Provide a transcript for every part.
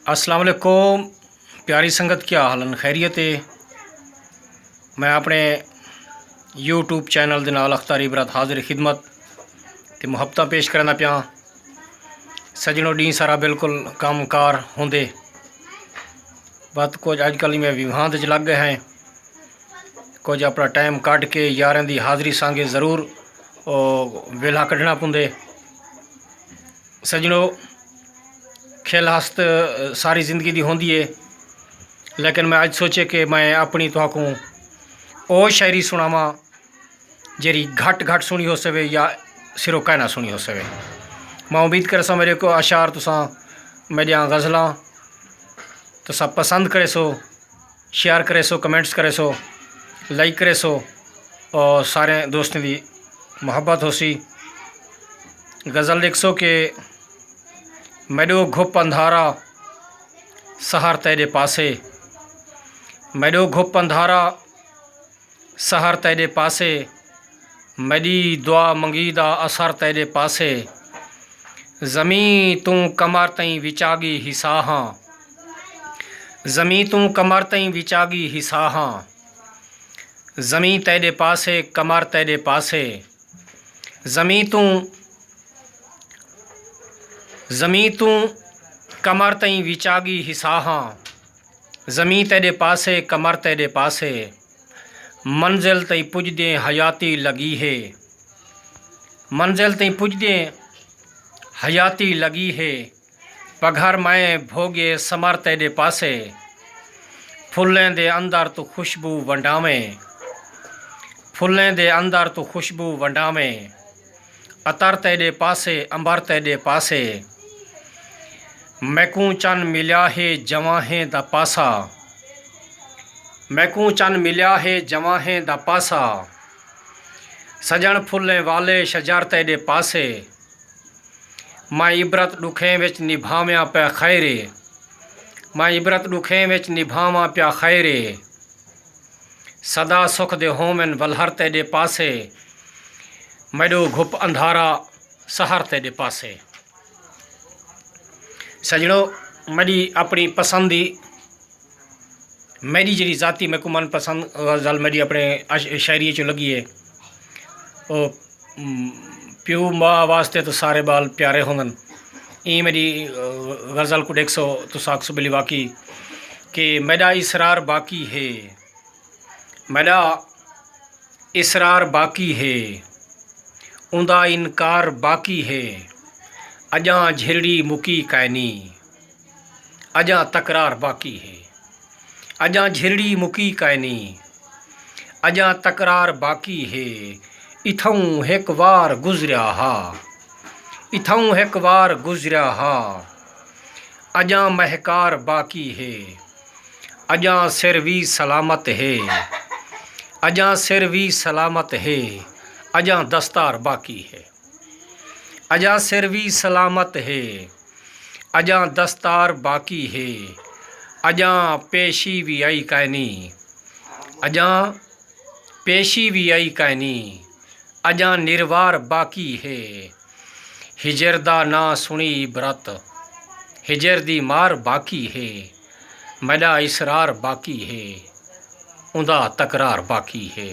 अस्सलाम वालेकुम प्यारी संगत, क्या हालन खैरियत है। मैं अपने यूट्यूब चैनल दे नाल अख्तर इबरत हाजिर खिदमत ते मुहब्बतां पेश करना पिया। सजनों डी सारा बिल्कुल काम कार होंदे बस कुछ अजकल में विवाहां च लग गए हैं। कुछ अपना टाइम कढ़ के यारें की हाज़री सांगे ज़रूर वेला कढ़ना पुंदे। सजनों खेल हस्त सारी ज़िंदगी दी होंदी है, लेकिन मैं अज सोचे कि मैं अपनी तुहाकू ओ शायरी सुनावा जी घट घट सुनी हो सके या सिरों कहना सुनी हो सके। मैं उम्मीद कर सा मेरे को अशार तुसा मेरिया गज़लां तुसा पसंद करे सो, शेयर करे सो, कमेंट्स करे सो, लाइक करे सो और सारे दोस्तों की मुहब्बत हो सी। गज़ल लिख सो कि मैडो घुप अंधारा सहर तेरे पासे, मैडो घुप अंधारा सहर तेरे पासे, मेरी दुआ मंगीदा असर तेरे पासे। ज़मी तू कमर तई विचागी हिसाहां, ज़मी तू कमर तई विचागी हिसाहां, ज़मी तेरे पासे कमर तेरे पासे। ज़मी तू कमर तई विचागी हिसाहां, ज़मी तेरे पासे कमर तेरे पासे। मंजिल तई पुजदे हयाती लगी है, मंजिल तई पुजदे हयाती लगी है। पघर मैं भोगे समर तेरे पासे, फुल्लें दे अंदर तू खुशबू वंडावें, फुल्लें दे अंदर तू खुशबू वंडावें। अतर तेरे पासे अंबर तेरे पासे, मैकू चन मिलिया है जवाहें दा पासा, मैकू चन मिलिया है जवाहें दा पासा। सजन फुल्लें वाले शजर तेरे पासे, मैं इबरत दुखें विच निभाव्या पे खैरे, मैं इबरत दुखें विच निभावां प्या खैरे। सदा सुख दे होमन वलहर तेरे पासे, मैडो घुप अंधारा सहर तेरे पासे। सजनों मेरी अपनी पसंदी मेरी जी जाती मेरे को मनपसंद गज़ल मेरी अपने शायरी चो लगी है। ओ प्यू माँ वास्ते तो सारे बाल प्यारे होंगन, ई मेरी गज़ल को देख सो तो साख सो बिली वाकी कि मेरा इसरार बाकी है, मेरा इसरार बाकी है, उंदा इनकार बाकी है। अजा झिरड़ी मुकी कैनी, अजा तकरार बाकी है, अजा झिरड़ी मुकी कैनी, अजा तकरार बाकी है। इथऊं हिक वार गुजरिया हा, इथऊं हिक वार गुजरिया हा, अजा महकार बाकी है। अजा सिर भी सलामत है, अजा सिर भी सलामत है, अजा दस्तार बाकी है, अजा सिर भी सलामत है, अजा दस्तार बाकी है। अजा पेशी भी आई कैनी, अजा पेशी भी आई कैनी, अजा निर्वार बाकी है। हिजर दा ना सुनी इबरत, हिजर दी मार बाकी है, मेरा इसरार बाकी है, उंदा तकरार बाकी है।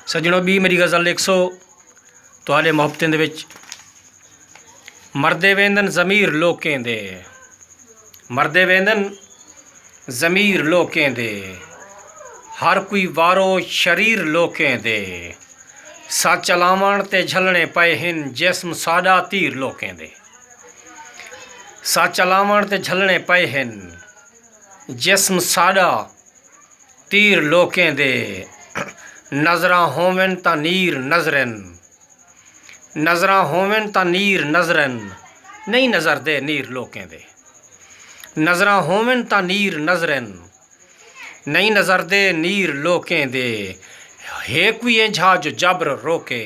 सजनों भी मेरी गज़ल लिख सो तुहाडे मुहब्बतें दे विच। मरदे वेंदन ज़मीर लोकें दे, मरदे वेंदन ज़मीर लोकें दे, हर कोई वारो शरीर लोकें दे। सच लावण ते झलने पे हिन जिस्म साडा तीर लोकें दे, सच लावण ते झलने पे हिन जिस्म साडा तीर लोकें दे। नज़रां होवन तां नीर नज़रन, नज़रां होवन तां नीर नज़रन, नहीं नज़र दे नीर लोकें दे। नज़रां होवन तां नीर नज़रन, नहीं नज़र दे नीर लोकें दे। हे कोई इंझा जो जबर रोके,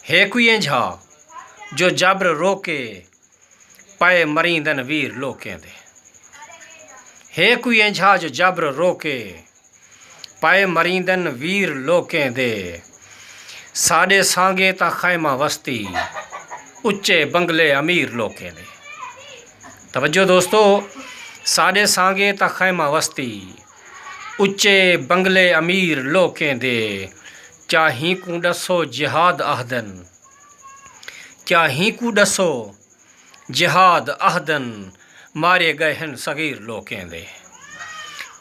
हे कोई इंझा जो जबर रोके, पाए मरींदन वीर लोकें दे। हे कोई इंझा जो जबर रोके, पाए मरींदन वीर लोकें दे। साडे सांगे तां खैमा वस्ती, उच्चे बंगले अमीर लोकें दे। तवज्जो दोस्तों, साढ़े सांगे ता खैमा वस्ती, उच्चे बंगले अमीर लोकें दे, चाही कू दसो जिहाद आहदन, चाही कू दसो जिहाद आहदन, मारे गए हैं सगीर लोकें दे,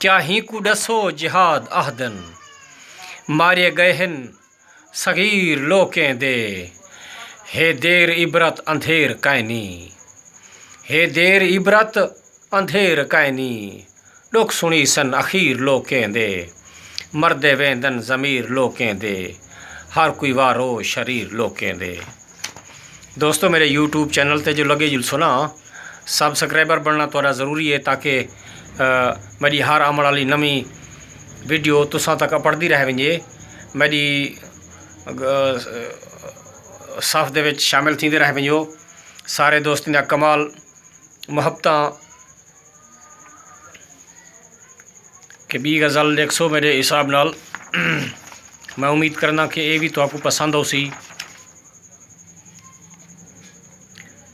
चाही कू दसो जिहाद आहदन, मारे गए हैं सगीर लोकें दे, हे देर इबरत अंधेर कैनी, हे देर इबरत अंधेर कैनी, दुख सुनी सन अखीर लोकें दे, मरदे वेंदन ज़मीर लोकें दे, हर कोई वारो शरीर लोकें दे। दोस्तों मेरे यूट्यूब चैनल ते जो लगे जुलसो ना सब्सक्राइबर बनना थोड़ा ज़रूरी है, ताकि मेरी हर आने वाली नवी वीडियो तुसां तक पढ़ती रह वजे, मेरी सफ़ दे विच शामिल थींदे रह वजो। सारे दोस्तों दा कमाल मुहब्बतां कि बी गज़ल देखो मेरे हिसाब नाल मैं उम्मीद करना कि ये भी तो आपको पसंद हो सी।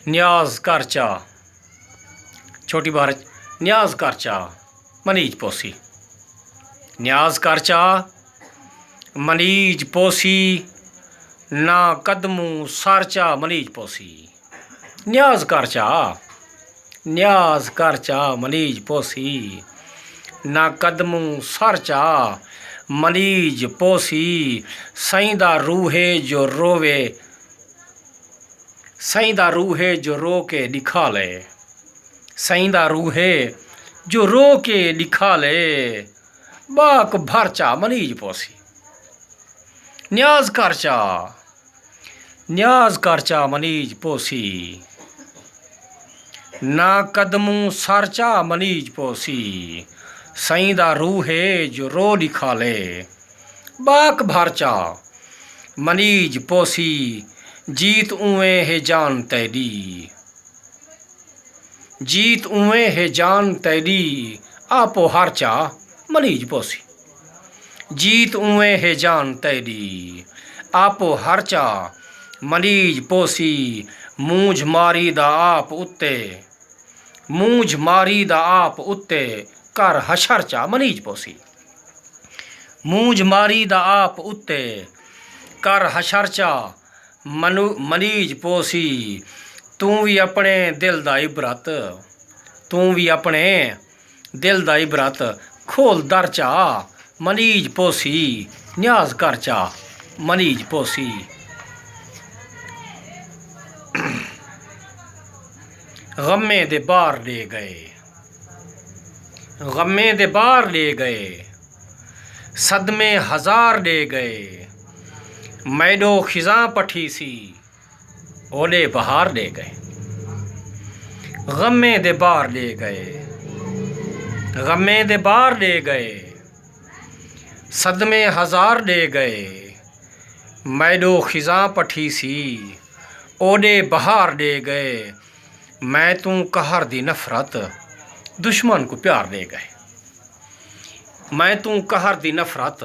न्याज कर चा छोटी बार न्याज कर चा मनीज पोसी, न्याज कर चा मनीज पोसी, ना कदमू सारचा मनीज पोसी, न्याज कर चा, न्याज कर चा मनीज पोसी, ना कदमू सारचा मनीज पोसी, सईदा रूहे जो रोवे, सईदा रूहे जो रो के दिखा ले, सईदा रूहे जो रो के दिखा ले, बाक भरचा मनीज पोसी, न्याज करचा, न्याज करचा मनीज पोसी, ना कदमू सारचा मनीज पोसी, सईदा रूहे जो रो दिखा ले, बाक भरचा मनीज पोसी, जीत उवें है जान तेरी, जीत उवें है जान तेरी, आपो हारचा मनीज पोसी, जीत उवें है जान तेरी, आपो हारचा मनीज पोसी, मूंझ मारी दा आप उत्ते, मूंझ मारी दा आप उत्ते, कर हशरचा मनीज पोसी, मूंझ मारी दा आप उत्ते, कर हशरचा मनीज पोसी, तू भी अपने दिल दा इबरत, तू भी अपने दिल दा इबरत, खोल दरचा मनीज पोसी, न्याज करचा मनीज पोसी। गम्मे दे बार ले गए, गम्मे दे बार ले गए, सदमे हजार ले गए, मैडो खिज़ां पठी सी, ओले बहार ले गए, गम्मे दे बार ले गए, गम्मे दे बार ले गए, सदमे हजार ले गए, मैडो खिज़ां पठी सी, ओले बहार ले गए, मैं तू कहर दी नफरत, दुश्मन को प्यार दे गए, मैं तू कहर दी नफरत,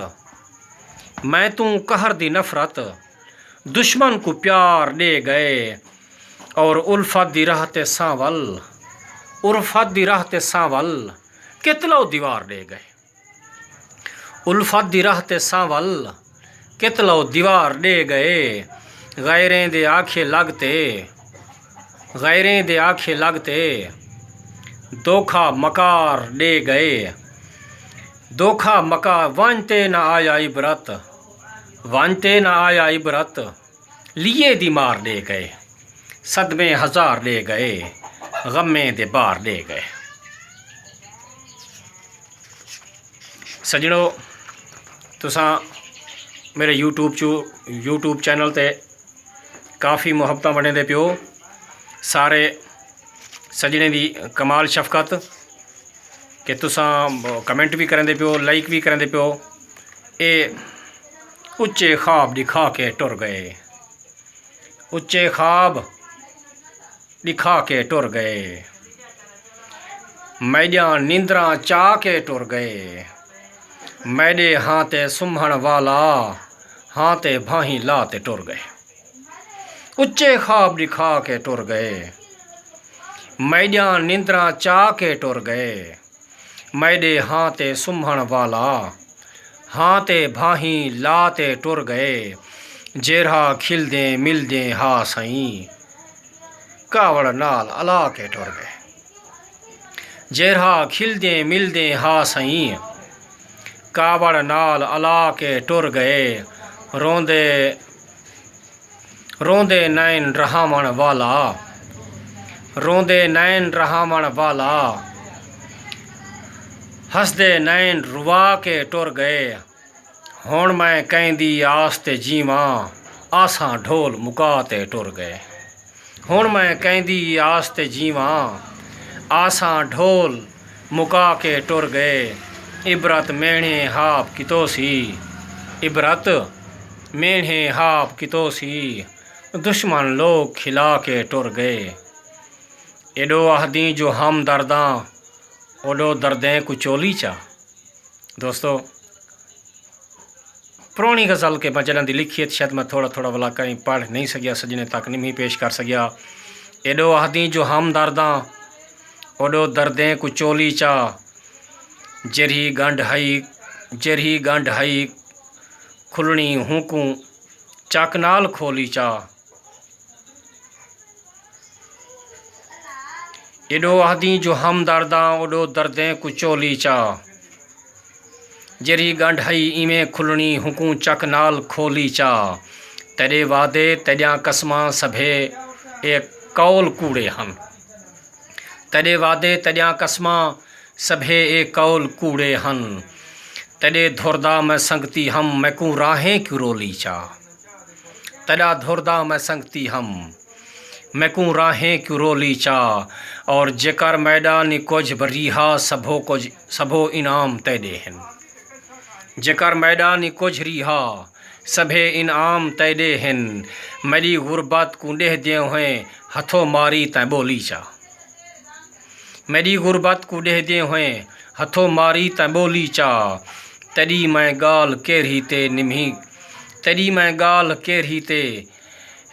मैं तू कहर दी नफरत, दुश्मन को प्यार दे गए, और उल्फत दी रहते सांवल, उल्फत दी रहते सांवल, कितलो दीवार दे गए, उल्फत दी रहते सांवल, कितलो दीवार दे गए, गैरें दे आखे लगते, गैरें दे आखे लगते, धोखा मकार दे गए, धोखा मकार, वांते न आया इबरत, वांते न आया इबरत, लिए दी मार दे गए, सदमे हजार ले गए, गम्मे दे बार ले गए। सजनों तुसां मेरे यूट्यूब चैनल ते काफ़ी मुहब्बतां बने दे पियो, सारे सजने दी कमाल शफकत कि तुसां कमेंट भी करें दे पियो, लाइक भी करें दे पियो। ये उच्चे ख्वाब दिखा के टुर गए, उच्चे ख्वाब दिखा के टुर गए, मैडिया नींदरा चा के टुर गए, मैडे हाथे सुम्हण वाला, हाथे भाही लाते टुर गए, उच्चे ख्वाब दिखा के टुर गए, मैडियां निंद्रा चा के टुर गए मैडे हाँ ते सुम्हण वाला हाँ ते भाही ला ते टुर गए जेरहा खिलदे मिलदे हा सईं कावड़ नाल अला के टुर गए जेरहा खिलदे मिलदे हा सईं कावड़ नाल अला के टुर गए रोंदे रोंदे नैन रहावण वाला रोंदे नैन रहावण वाला हसदे नैन रुवा के टुर गए हुण मैं कहंदी आस ते जीवां आसां ढोल मुका ते टुर गए हुण मैं कहंदी आस ते जीवां आसां ढोल मुका के टुर गए इबरत मेणे हाप कितो सी इबरत मेणे हाप कितो सी दुश्मन लोग खिला के टुर गए एडो आहदी जो हम दर्दां ओडो दर्दें कुचोली चा। दोस्तों पुरानी गज़ल के बजलों की लिखियत शायद मैं थोड़ा थोड़ा वाला कहीं पढ़ नहीं सकिया सजने तक नहीं पेश कर सकिया। एडो आहदी जो हम दर्दां ओडो दर्दें कुचोली चा जरही गंढ हई खुलनी हुकूं चक नाल खोली चा एडो आहदी जो हम दर्दां ओडो दर्दें कुचोली चा जरी गंढ हई इवें खुलनी हुकूं चक नाल खोली चा तेरे वादे तेरियां कसमां सभे ए कौल कूड़े हन तेरे वादे तेरियां कसमां सभे ए कौल कूड़े हन तेरे धुरदा मैं संगती हम मैकू राहें क्यों रोली चा तेरा धुरदा मैं संगती हम मैकू राहें क्यों रोली चा और जेकर मैदानी कुछ बरीहा सबो इनाम तेदे हन जेकर मैदानी कुछ रिहा सभे इनाम तेदे हन मेरी गुरबत को डेह दे हुए हथों मारी तै बोली चा मेरी गुरबत को डेह दे हुए हथों मारी तै बोली चा तेरी मैं गाल केरही ते निम्ही तेरी मैं गाल केरही ते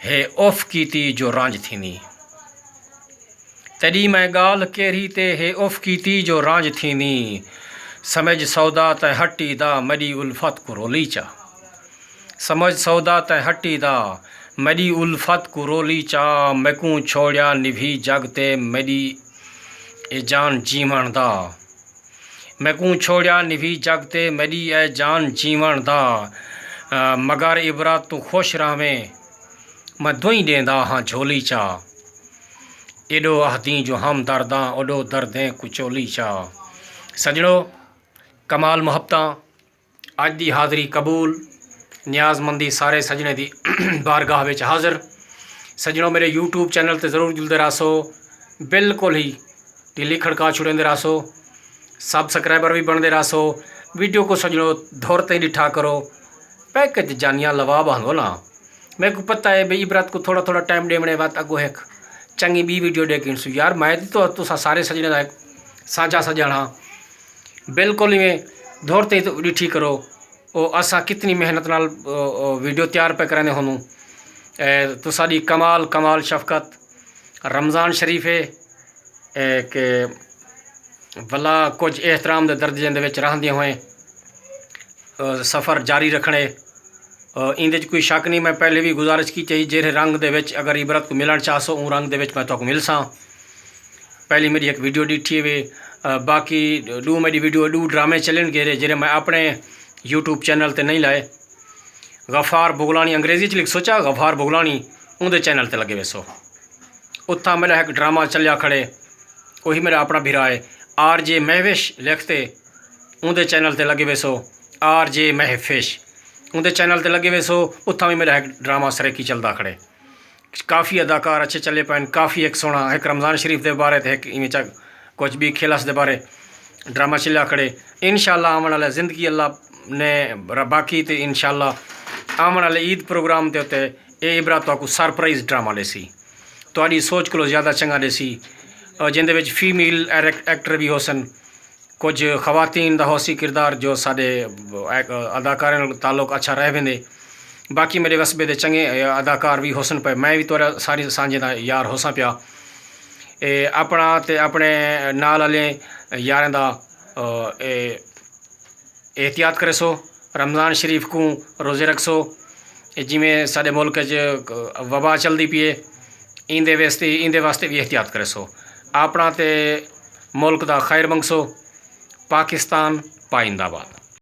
है उफ कीती जो रांझ थीनी तेरी मैं गाल केरही ते है उफ कीती जो रांझ थीनी समझ सौदा तै हट्टी दा मेरी उल्फत को रोली चा समझ सौदा तै हट्टी दा मेरी उल्फत को रोली चा मैकू छोड़िया निभी जगते मेरी ए जान जीवन दा मैकू छोड़िया निभी जगते मेरी ए जान जीवन दा मगर इबरत तू खुश रहवें मैं दुई देंदा हाँ झोली चा एडो आहदी जो हम दर्दां ओडो दर्दें कुचोली चा। सजणो कमाल मुहब्बतां अज दी हाज़री कबूल न्याज़मंदी सारे सजने दी बारगाह विच हाज़र। सजणो मेरे यूट्यूब चैनल ते ज़रूर जुलदे रहो बिल्कुल ही टीली खड़का छुड़ेंदे रहो सब्सक्राइबर भी बनते रहो वीडियो को सजणो धौर ते डिठा करो पैकेज जानिया लवाब आंदो ना मेरे को पता है भाई इबरत को थोड़ा थोड़ा टाइम देने बाद अगो है चंगी बी वीडियो देख सु यार मैं तो सारे सजने का साझा सजाना बिल्कुल ही दौर ते डिठी करो ओ असा कितनी मेहनत नाल वीडियो तैयार पे कराने होनू तुसाडी कमाल कमाल शफकत रमज़ान शरीफ है कि भला कुछ एहतराम के दर्जे रहंदे हुए सफ़र जारी रखने इंदे कोई शक नहीं। मैं पहले भी गुजारिश की चाहिए जेरे रंग दे विच अगर इबरत को मिलन चाहो उन रंग दे विच मैं तो मिल सा पहली मेरी एक वीडियो डिठी वे बाकी डू मेरी वीडियो डू ड्रामे चलन गेरे जेरे मैं अपने यूट्यूब चैनल ते नहीं लाए। गफ़ार बुगलानी अंग्रेज़ी च लिख सोचा गफ़ार बुगलानी उनके चैनल ते लगे वैसो उत्था मेरा एक ड्रामा चलिया खड़े वही मेरा अपना भिरा है RJ महविश लिखते उनके चैनल ते लगे वैसो RJ महफिश उनके चैनल ते लगे वैसो उत्था भी मेरा एक ड्रामा सरेकी चलता खड़े काफ़ी अदाकार अच्छे चले पैन काफ़ी एक सोना एक रमज़ान शरीफ के बारे एक इवें च कुछ भी खेलस के बारे ड्रामा चलिया खड़े इंशाअल्लाह आने वाले ज़िंदगी अल्लाह ने बाकी तो इंशाअल्लाह आने वाले ईद प्रोग्राम के उत्ते ये इबरत को सरप्राइज़ ड्रामा देसी तो सोच को ज़्यादा चंगा देसी जिंदे विच फीमेल एक्टर भी हो सन कुछ खवातीन का होसी किरदार जो साढ़े अदाकारा ताल्लुक अच्छा रह वेंदे बाकी मेरे वसबे के चंगे अदाकार भी होसन पे मैं भी तोरा सारी सांझे का यार होसा पिया अपना ते अपने नाल वाले यारें दा एहतियात करे सो। रमज़ान शरीफ को रोज़े रखसो। जिमें साडे मुल्क च वबा चलती पई है, इंदे वास्ते भी एहतियात करे सो। अपना ते मुल्क दा खैर मंगसो। पाकिस्तान पाइंदाबाद।